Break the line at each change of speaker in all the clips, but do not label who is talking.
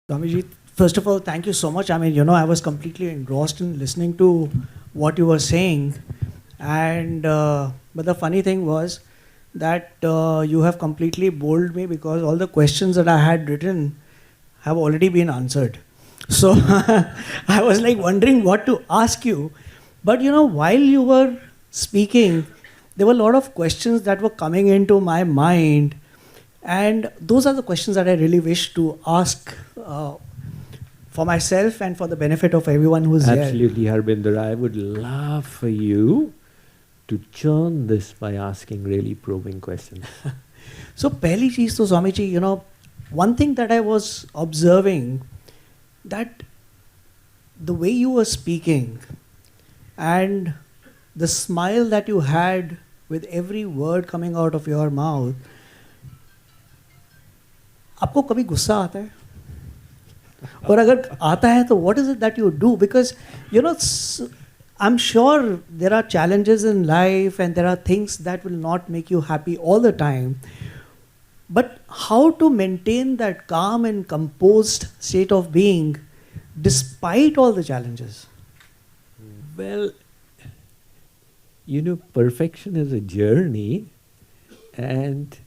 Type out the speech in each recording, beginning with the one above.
Swamiji, first of all, thank you so much. I mean, I was completely engrossed in listening to what you were saying. And but the funny thing was that you have completely bowled me because all the questions that I had written have already been answered. So I was like wondering what to ask you. But while you were speaking, there were a lot of questions that were coming into my mind, and those are the questions that I really wish to ask for myself and for the benefit of everyone who's here.
Absolutely, Harbinder. I would love for you to churn this by asking really probing questions.
So, pehli cheez to Swamiji, one thing that I was observing, that the way you were speaking and the smile that you had with every word coming out of your mouth, आपको कभी गुस्सा आता है? और अगर आता है तो what is it that you do? Because I'm sure there are challenges in life and there are things that will not make you happy all the time. But how to maintain that calm and composed state of being despite all the challenges?
Well, perfection is a journey and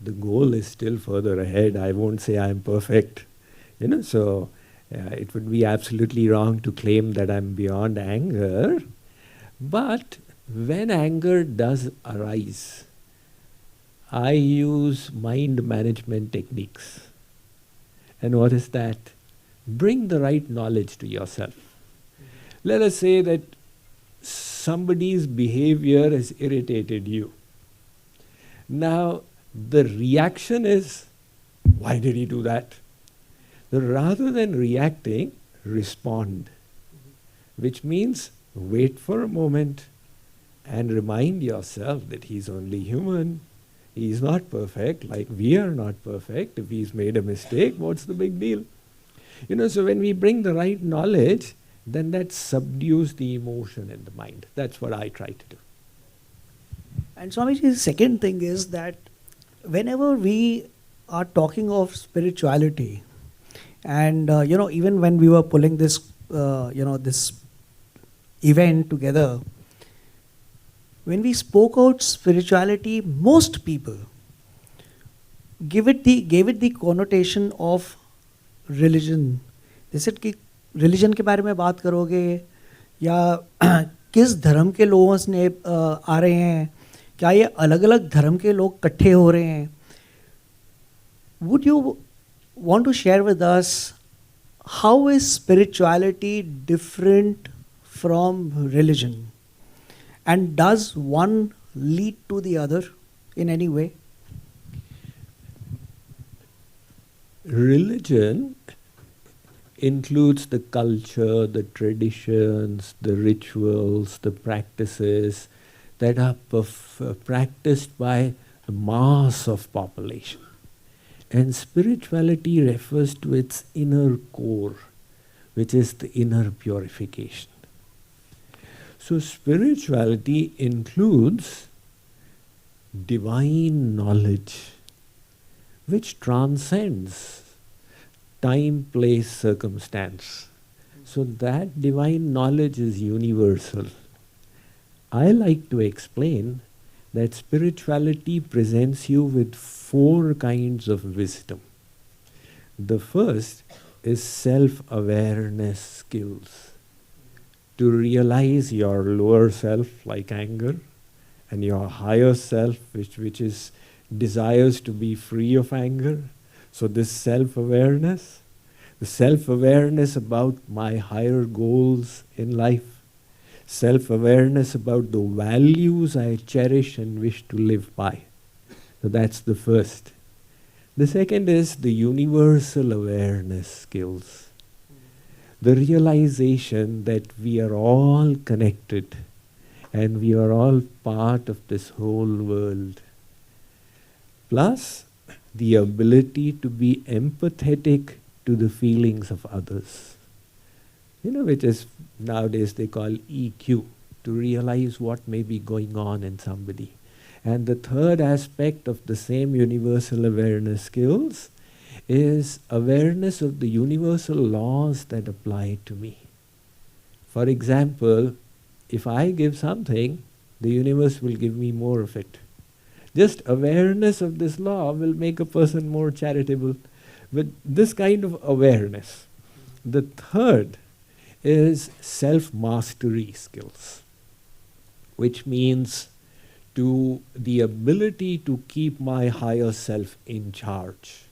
the goal is still further ahead. I won't say I'm perfect, so it would be absolutely wrong to claim that I'm beyond anger. But when anger does arise, I use mind management techniques. And what is that? Bring the right knowledge to yourself. Let us say that somebody's behavior has irritated you. Now, the reaction is, why did he do that? So rather than reacting, respond. Which means wait for a moment and remind yourself that he's only human. He's not perfect, like we are not perfect. If he's made a mistake, what's the big deal? So when we bring the right knowledge, then that subdues the emotion in the mind. That's what I try to do.
And Swamiji, the second thing is that whenever we are talking of spirituality, and even when we were pulling this this event together, when we spoke out spirituality, most people gave it the connotation of religion. जैसे कि religion के बारे में बात करोगे या किस धर्म के लोगों ने आ रहे हैं, क्या ये अलग अलग धर्म के लोग इकट्ठे हो रहे हैं? Would you want to share with us how is spirituality different from religion? And does one lead to the other in any way?
Religion includes the culture, the traditions, the rituals, the practices that are practiced by a mass of population. And spirituality refers to its inner core, which is the inner purification. So spirituality includes divine knowledge, which transcends time, place, circumstance. So that divine knowledge is universal. I like to explain that spirituality presents you with 4 kinds of wisdom. The first is self-awareness skills. To realize your lower self like anger and your higher self which is desires to be free of anger. So this self-awareness, the self-awareness about my higher goals in life, self-awareness about the values I cherish and wish to live by. So that's the first. The second is the universal awareness skills. The realization that we are all connected and we are all part of this whole world. Plus, the ability to be empathetic to the feelings of others. Which is nowadays they call EQ, to realize what may be going on in somebody. And the third aspect of the same universal awareness skills is awareness of the universal laws that apply to me. For example, if I give something, the universe will give me more of it. Just awareness of this law will make a person more charitable. With this kind of awareness. The third is self-mastery skills, which means to the ability to keep my higher self in charge,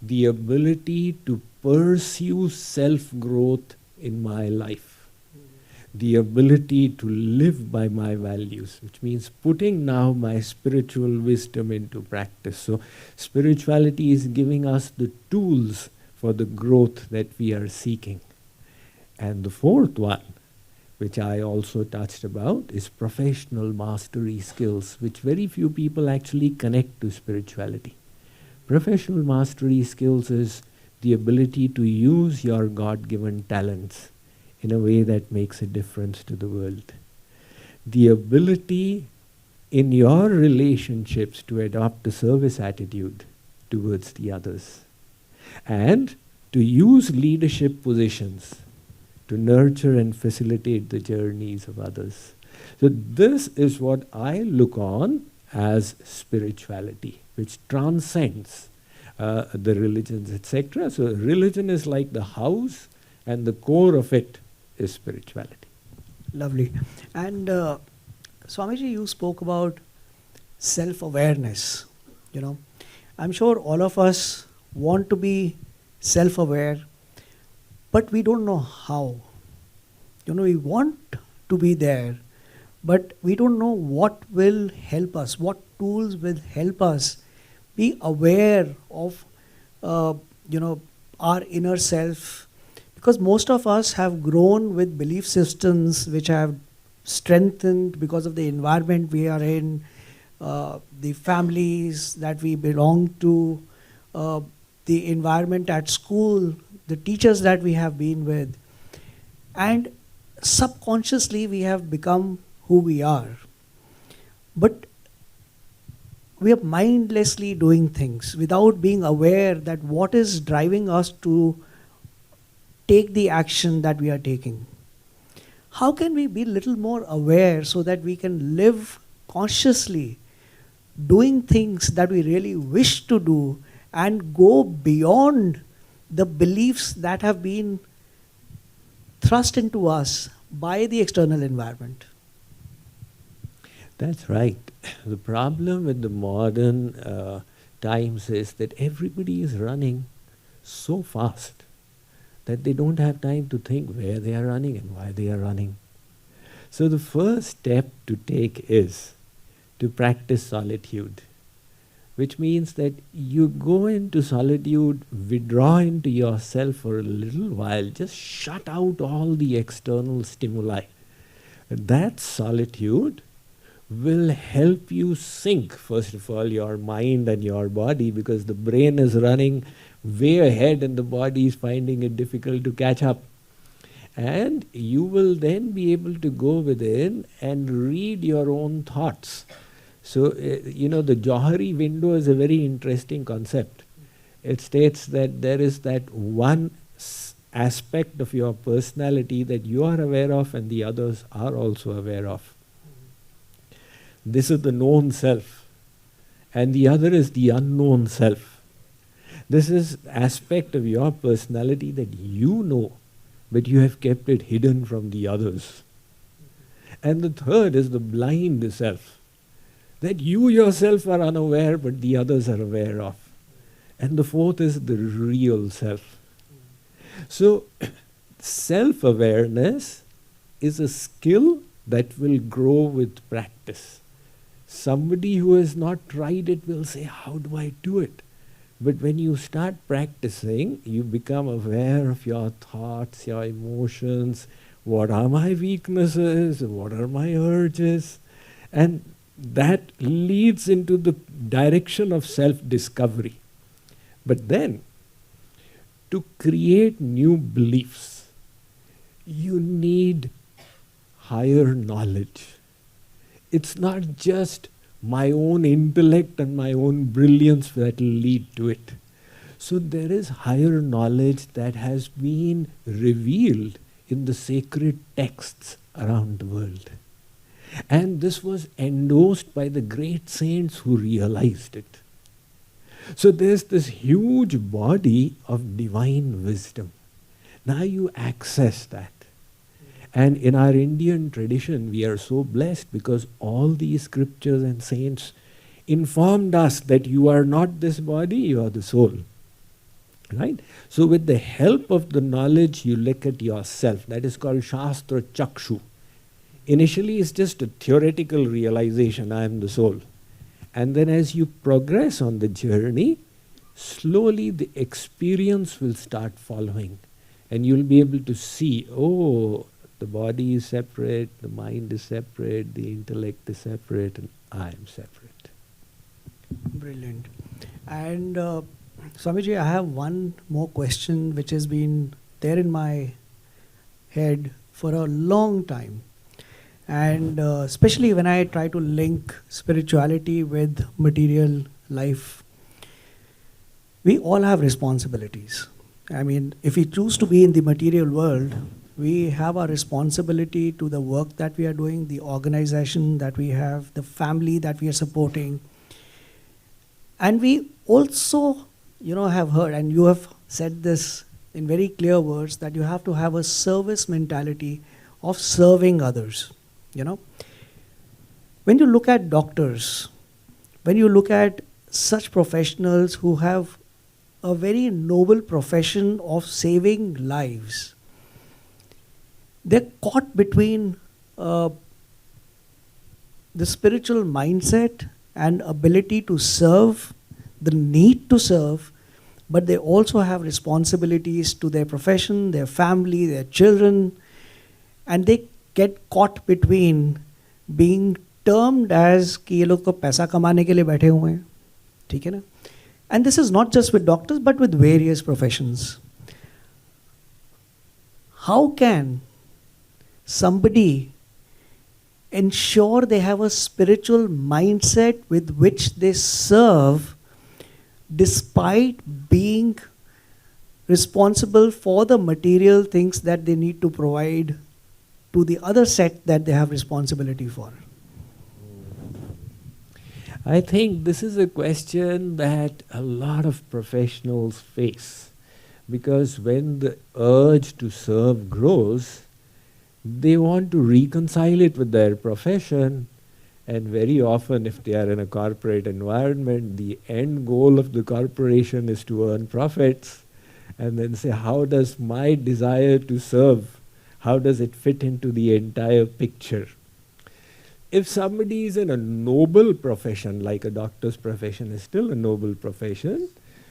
the ability to pursue self-growth in my life, the ability to live by my values, which means putting now my spiritual wisdom into practice. So spirituality is giving us the tools for the growth that we are seeking. And the fourth one, which I also touched about, is professional mastery skills, which very few people actually connect to spirituality. Professional mastery skills is the ability to use your God-given talents in a way that makes a difference to the world. The ability in your relationships to adopt a service attitude towards the others. And to use leadership positions to nurture and facilitate the journeys of others. So this is what I look on as spirituality, which transcends the religions, etc. So religion is like the house, and the core of it is spirituality.
Lovely. And Swamiji, you spoke about self-awareness. I'm sure all of us want to be self-aware, but we don't know how. We want to be there, but we don't know what will help us, what tools will help us be aware of, our inner self. Because most of us have grown with belief systems which have strengthened because of the environment we are in, the families that we belong to, the environment at school, the teachers that we have been with. And subconsciously we have become who we are. But we are mindlessly doing things without being aware that what is driving us to take the action that we are taking. How can we be a little more aware so that we can live consciously, doing things that we really wish to do and go beyond the beliefs that have been thrust into us by the external environment?
That's right. The problem with the modern times is that everybody is running so fast that they don't have time to think where they are running and why they are running. So the first step to take is to practice solitude, which means that you go into solitude, withdraw into yourself for a little while, just shut out all the external stimuli. That solitude will help you sync, first of all, your mind and your body, because the brain is running way ahead and the body is finding it difficult to catch up. And you will then be able to go within and read your own thoughts. So, the Johari window is a very interesting concept. It states that there is that one aspect of your personality that you are aware of and the others are also aware of. This is the known self, and the other is the unknown self. This is aspect of your personality that you know, but you have kept it hidden from the others. And the third is the blind self, that you yourself are unaware, but the others are aware of. And the fourth is the real self. So, self-awareness is a skill that will grow with practice. Somebody who has not tried it will say, how do I do it? But when you start practicing, you become aware of your thoughts, your emotions, what are my weaknesses, what are my urges, and that leads into the direction of self-discovery. But then, to create new beliefs, you need higher knowledge. It's not just my own intellect and my own brilliance that will lead to it. So there is higher knowledge that has been revealed in the sacred texts around the world. And this was endorsed by the great saints who realized it. So there's this huge body of divine wisdom. Now you access that. And in our Indian tradition, we are so blessed because all these scriptures and saints informed us that you are not this body, you are the soul. Right? So with the help of the knowledge, you look at yourself. That is called Shastra Chakshu. Initially, it's just a theoretical realization, I am the soul. And then as you progress on the journey, slowly the experience will start following. And you'll be able to see, oh, the body is separate, the mind is separate, the intellect is separate, and I am separate.
Brilliant. And Swamiji, I have one more question which has been there in my head for a long time. And especially when I try to link spirituality with material life, we all have responsibilities. I mean, if we choose to be in the material world, we have a responsibility to the work that we are doing, the organization that we have, the family that we are supporting. And we also, have heard, and you have said this in very clear words, that you have to have a service mentality of serving others. When you look at doctors, when you look at such professionals who have a very noble profession of saving lives, they're caught between the spiritual mindset and ability to serve, the need to serve, but they also have responsibilities to their profession, their family, their children, and they get caught between being termed as कि ये लोग तो पैसा कमाने के लिए बैठे हुए हैं, ठीक है ना? And this is not just with doctors, but with various professions. How can somebody ensure they have a spiritual mindset with which they serve despite being responsible for the material things that they need to provide to the other set that they have responsibility for?
I think this is a question that a lot of professionals face, because when the urge to serve grows, they want to reconcile it with their profession, and very often if they are in a corporate environment, the end goal of the corporation is to earn profits, and then say, how does my desire to serve, how does it fit into the entire picture? If somebody is in a noble profession, like a doctor's profession is still a noble profession,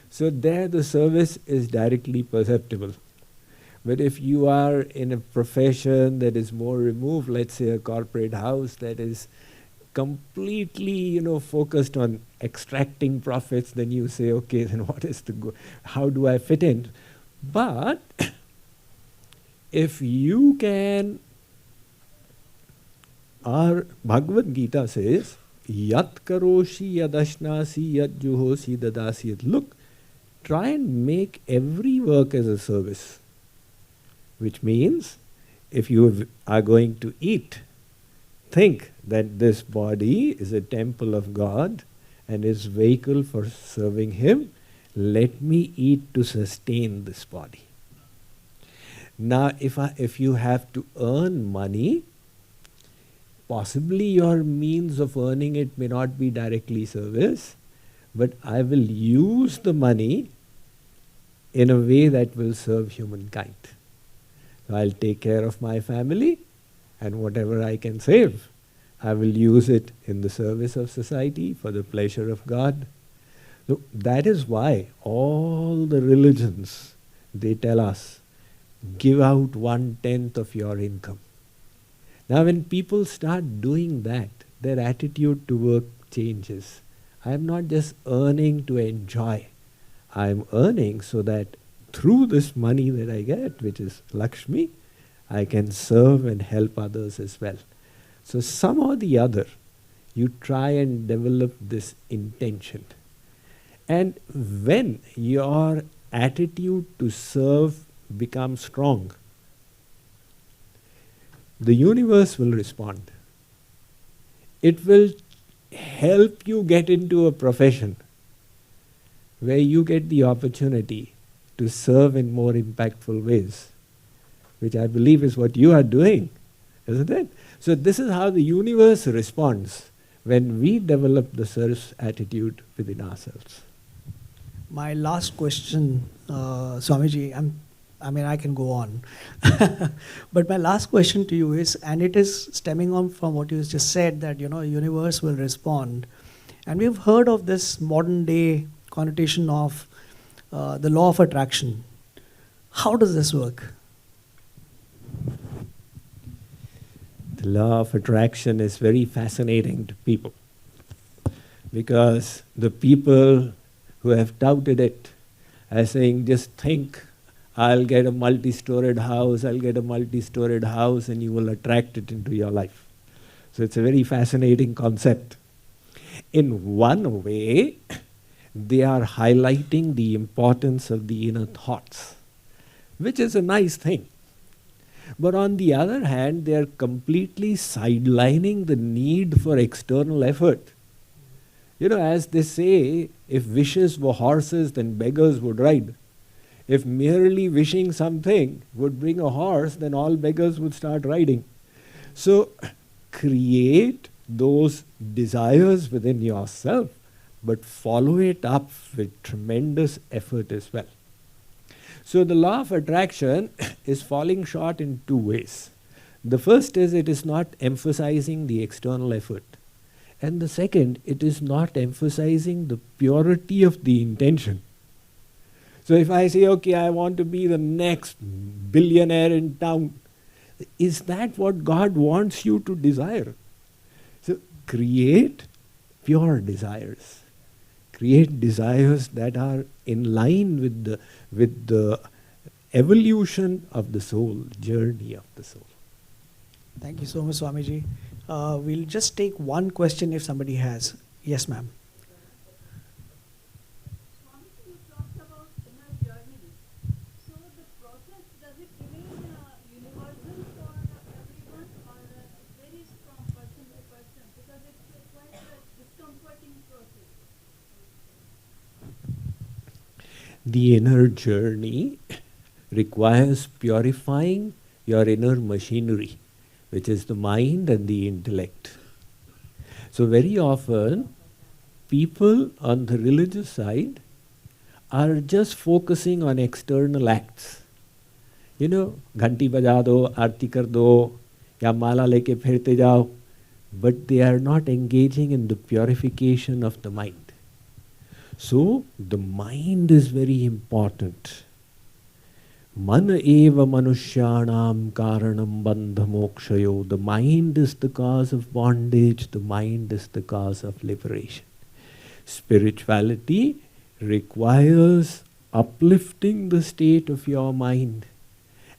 so there the service is directly perceptible. But if you are in a profession that is more removed, let's say a corporate house that is completely, focused on extracting profits, then you say, okay, then what is the goal? How do I fit in? But if you can, our Bhagavad Gita says, Yat karoshi yadashnasi yat juhosi dadasi. Look, try and make every work as a service. Which means, if you are going to eat, think that this body is a temple of God and is vehicle for serving Him. Let me eat to sustain this body. Now, if you have to earn money, possibly your means of earning it may not be directly service, but I will use the money in a way that will serve humankind. So I'll take care of my family, and whatever I can save, I will use it in the service of society for the pleasure of God. So that is why all the religions, they tell us, give out 1/10 of your income. Now when people start doing that, their attitude to work changes. I am not just earning to enjoy. I am earning so that through this money that I get, which is Lakshmi, I can serve and help others as well. So somehow or the other, you try and develop this intention. And when your attitude to serve becomes strong, the universe will respond. It will help you get into a profession where you get the opportunity to serve in more impactful ways, which I believe is what you are doing, isn't it? So this is how the universe responds when we develop the service attitude within ourselves.
My last question, Swamiji, I can go on. But my last question to you is, and it is stemming on from what you just said, that, universe will respond. And we've heard of this modern day connotation of the law of attraction. How does this work?
The law of attraction is very fascinating to people, because the people who have touted it as saying, just think, I'll get a multi-storied house, and you will attract it into your life. So it's a very fascinating concept. In one way, they are highlighting the importance of the inner thoughts, which is a nice thing. But on the other hand, they are completely sidelining the need for external effort. As they say, if wishes were horses, then beggars would ride. If merely wishing something would bring a horse, then all beggars would start riding. So create those desires within yourself, but follow it up with tremendous effort as well. So the law of attraction is falling short in two ways. The first is, it is not emphasizing the external effort. And the second, it is not emphasizing the purity of the intention. So if I say, okay, I want to be the next billionaire in town, is that what God wants you to desire? So create pure desires. Create desires that are in line with the evolution of the soul, journey of the soul.
Thank you so much, Swamiji. We'll just take one question if somebody has. Yes, ma'am.
Swami, you talked about inner journey. So the process, does it remain universal for everyone, or it varies from person to person? Because it's quite a discomforting process.
The inner journey requires purifying your inner machinery, which is the mind and the intellect. So very often, people on the religious side are just focusing on external acts. Ghanti baja do, aarti kar do, ya mala leke phirte jao. But they are not engaging in the purification of the mind. So the mind is very important. Man eva manushyanam karanam bandha mokshayo. The mind is the cause of bondage, the mind is the cause of liberation. Spirituality requires uplifting the state of your mind.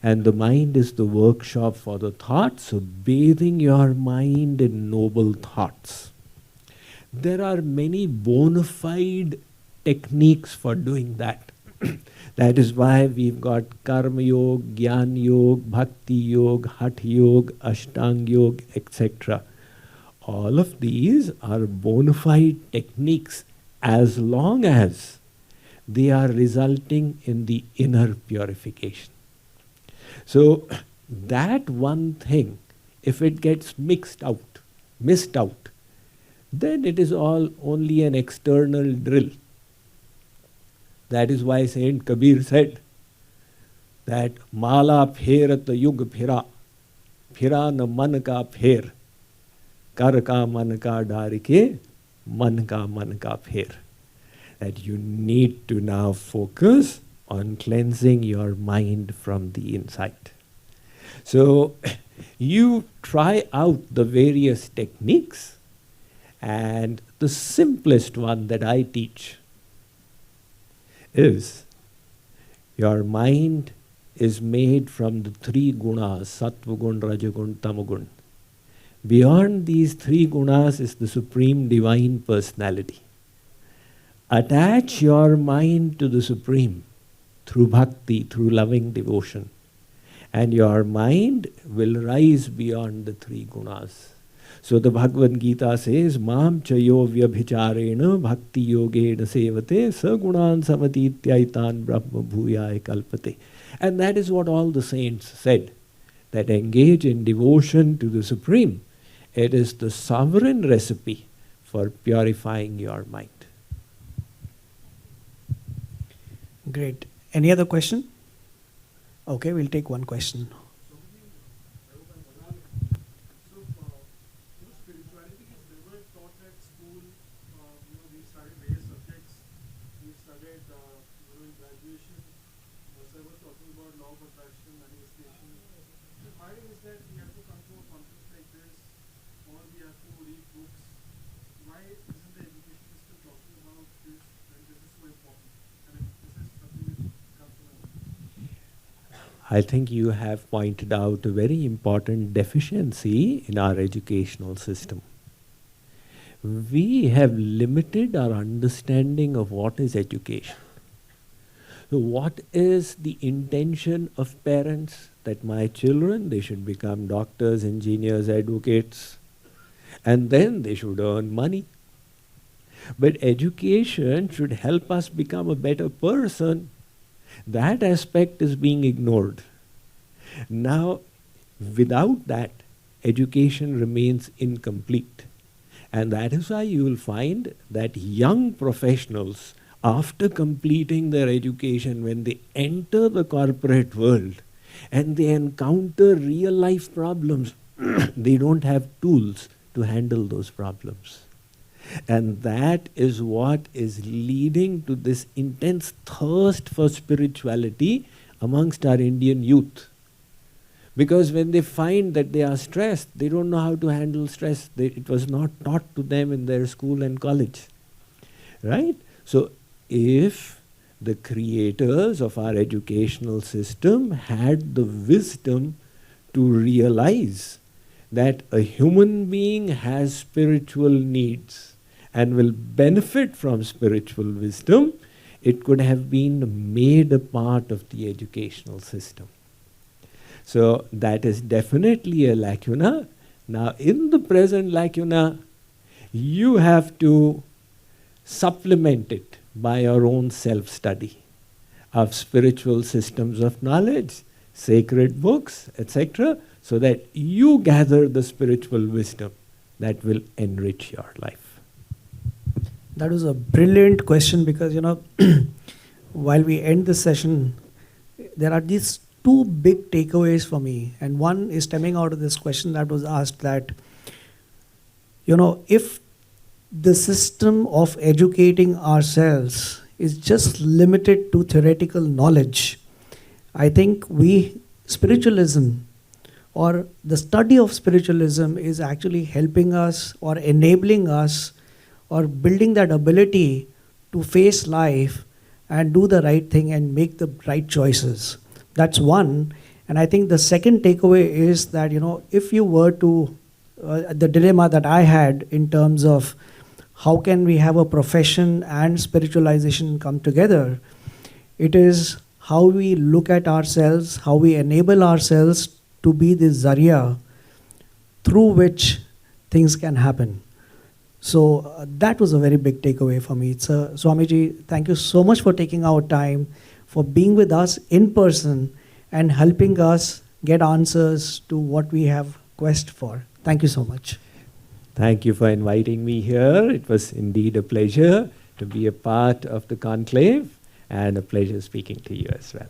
And the mind is the workshop for the thoughts, so bathing your mind in noble thoughts. There are many bona fide techniques for doing that. That is why we've got Karma Yoga, Gyan Yoga, Bhakti Yoga, Hatha Yoga, Ashtang Yoga, etc. All of these are bona fide techniques as long as they are resulting in the inner purification. So that one thing, if it gets missed out, then it is all only an external drill. That is why Saint Kabir said that Mala pherat yug phira, phira na man ka pher, kar ka man ka darike, man ka pher. That you need to now focus on cleansing your mind from the inside. So you try out the various techniques, and the simplest one that I teach is, your mind is made from the three gunas, sattva gun, rajagun, tamagun. Beyond these three gunas is the supreme divine personality. Attach your mind to the Supreme through bhakti, through loving devotion. And your mind will rise beyond the three gunas. So the Bhagavad Gita says, Mam chayo vyabhicharena bhakti yogena sevate sagunan samatityayitan brahma bhuyaya kalpate. And that is what all the saints said, that engage in devotion to the Supreme. It is the sovereign recipe for purifying your mind.
Great. Any other question? Okay, we'll take one question.
Spirituality is never taught at school. We studied various subjects. We studied, in graduation. Sir was talking about law of attraction, manifestation. The part is that we have to come to a conference like this, or we have to read books. Why isn't the education system talking about this when this is so important? I mean, this is something which comes to my mind.
I think you have pointed out a very important deficiency in our educational system. We have limited our understanding of what is education. So what is the intention of parents? That my children, they should become doctors, engineers, advocates, and then they should earn money. But education should help us become a better person. That aspect is being ignored. Now, without that, education remains incomplete. And that is why you will find that young professionals, after completing their education, when they enter the corporate world and they encounter real life problems, they don't have tools to handle those problems. And that is what is leading to this intense thirst for spirituality amongst our Indian youth. Because when they find that they are stressed, they don't know how to handle stress. It was not taught to them in their school and college. Right? So if the creators of our educational system had the wisdom to realize that a human being has spiritual needs and will benefit from spiritual wisdom, it could have been made a part of the educational system. So that is definitely a lacuna. Now in the present lacuna, you have to supplement it by your own self-study of spiritual systems of knowledge, sacred books, etc., so that you gather the spiritual wisdom that will enrich your life.
That was a brilliant question because, while we end this session, there are these two big takeaways for me. And one is stemming out of this question that was asked that, if the system of educating ourselves is just limited to theoretical knowledge, I think spiritualism or the study of spiritualism is actually helping us or enabling us or building that ability to face life and do the right thing and make the right choices. That's one. And I think the second takeaway is that, if you were to, the dilemma that I had in terms of how can we have a profession and spiritualization come together, it is how we look at ourselves, how we enable ourselves to be the zarya through which things can happen. So that was a very big takeaway for me. Swamiji, thank you so much for taking our time, for being with us in person and helping us get answers to what we have quest for. Thank you so much.
Thank you for inviting me here. It was indeed a pleasure to be a part of the conclave and a pleasure speaking to you as well.